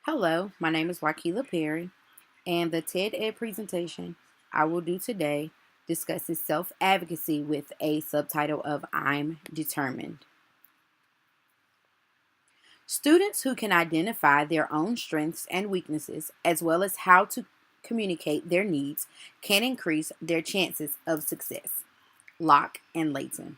Hello, my name is Wakila Perry, and the TED Ed presentation I will do today discusses self advocacy with a subtitle of I'm Determined. Students who can identify their own strengths and weaknesses, as well as how to communicate their needs, can increase their chances of success. Locke and Layton.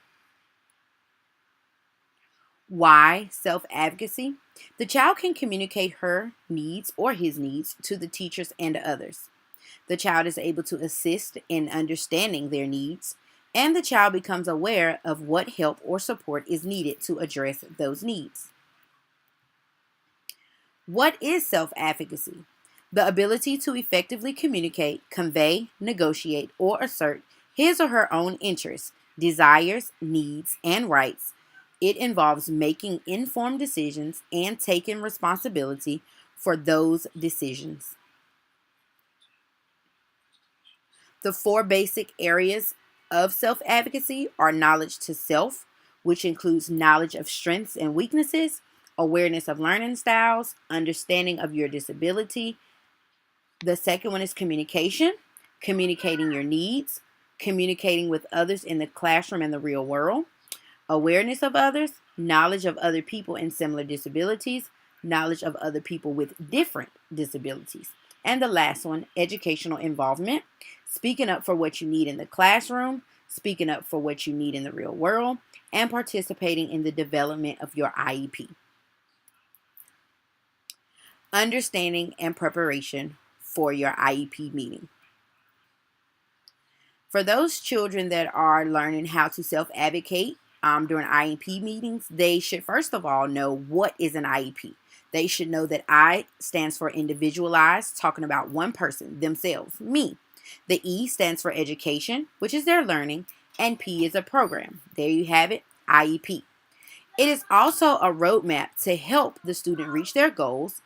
Why self advocacy? The child can communicate her needs or his needs to the teachers and others. The child is able to assist in understanding their needs, and the child becomes aware of what help or support is needed to address those needs. What is self advocacy? The ability to effectively communicate, convey, negotiate, or assert his or her own interests, desires, needs, and rights. It involves making informed decisions and taking responsibility for those decisions. The four basic areas of self advocacy are knowledge to self, which includes knowledge of strengths and weaknesses, awareness of learning styles, understanding of your disability. The second one is communication, communicating your needs, communicating with others in the classroom and the real world, awareness of others, knowledge of other people in similar disabilities, knowledge of other people with different disabilities. And the last one, educational involvement, speaking up for what you need in the classroom, speaking up for what you need in the real world, and participating in the development of your IEP. Understanding and preparation for your IEP meeting. For those children that are learning how to self-advocate during IEP meetings, they should first of all know what is an IEP. They should know that I stands for individualized, talking about one person, themselves, me. The E stands for education, which is their learning, and P is a program. There you have it, IEP. It is also a roadmap to help the student reach their goals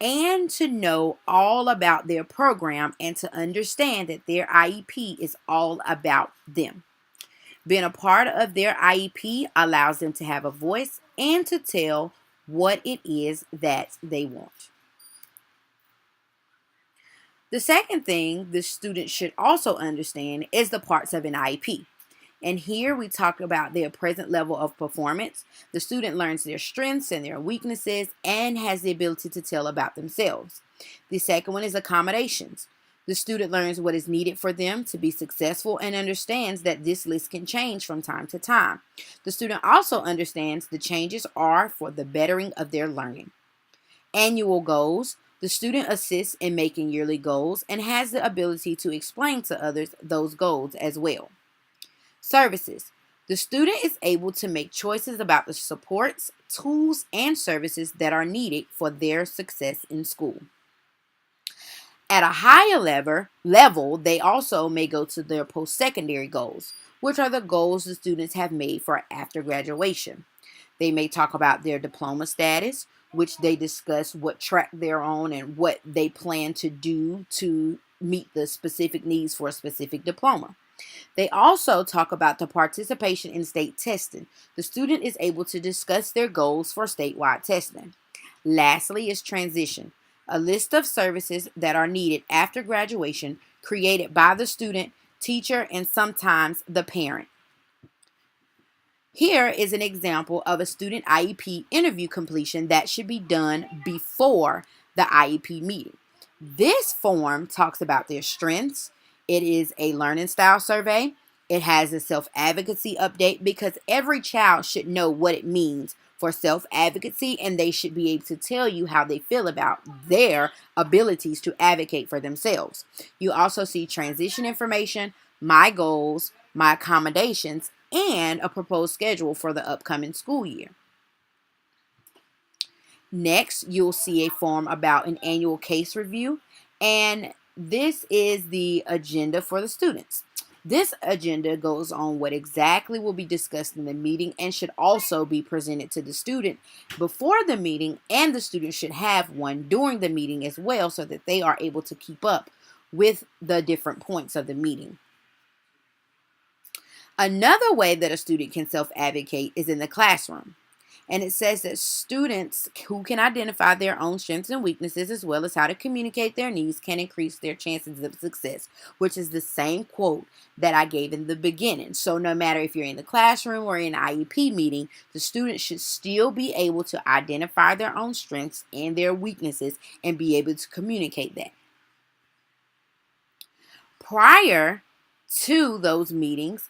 and to know all about their program and to understand that their IEP is all about them. Being a part of their IEP allows them to have a voice and to tell what it is that they want. The second thing the student should also understand is the parts of an IEP. And here we talk about their present level of performance. The student learns their strengths and their weaknesses and has the ability to tell about themselves. The second one is accommodations. The student learns what is needed for them to be successful and understands that this list can change from time to time. The student also understands the changes are for the bettering of their learning. Annual goals. The student assists in making yearly goals and has the ability to explain to others those goals as well. Services. The student is able to make choices about the supports, tools, and services that are needed for their success in school. At a higher level, they also may go to their post-secondary goals, which are the goals the students have made for after graduation. They may talk about their diploma status, which they discuss what track they're on and what they plan to do to meet the specific needs for a specific diploma. They also talk about the participation in state testing. The student is able to discuss their goals for statewide testing. Lastly is transition, a list of services that are needed after graduation created by the student, teacher, and sometimes the parent. Here is an example of a student IEP interview completion that should be done before the IEP meeting. This form talks about their strengths. It is a learning style survey. It has a self-advocacy update because every child should know what it means for self-advocacy and they should be able to tell you how they feel about their abilities to advocate for themselves. You also see transition information, my goals, my accommodations, and a proposed schedule for the upcoming school year. Next, you'll see a form about an annual case review, and this is the agenda for the students. This agenda goes on what exactly will be discussed in the meeting and should also be presented to the student before the meeting, and the student should have one during the meeting as well so that they are able to keep up with the different points of the meeting. Another way that a student can self-advocate is in the classroom. And it says that students who can identify their own strengths and weaknesses as well as how to communicate their needs can increase their chances of success, which is the same quote that I gave in the beginning. So no matter if you're in the classroom or in an IEP meeting, the students should still be able to identify their own strengths and their weaknesses and be able to communicate that. Prior to those meetings,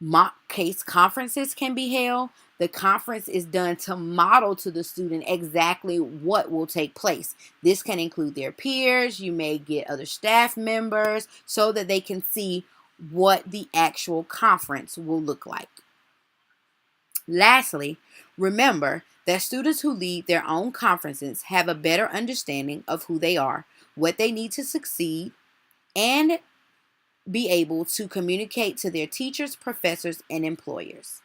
mock case conferences can be held. The conference is done to model to the student exactly what will take place. This can include their peers. You may get other staff members so that they can see what the actual conference will look like. Lastly, remember that students who lead their own conferences have a better understanding of who they are, what they need to succeed, and be able to communicate to their teachers, professors, and employers.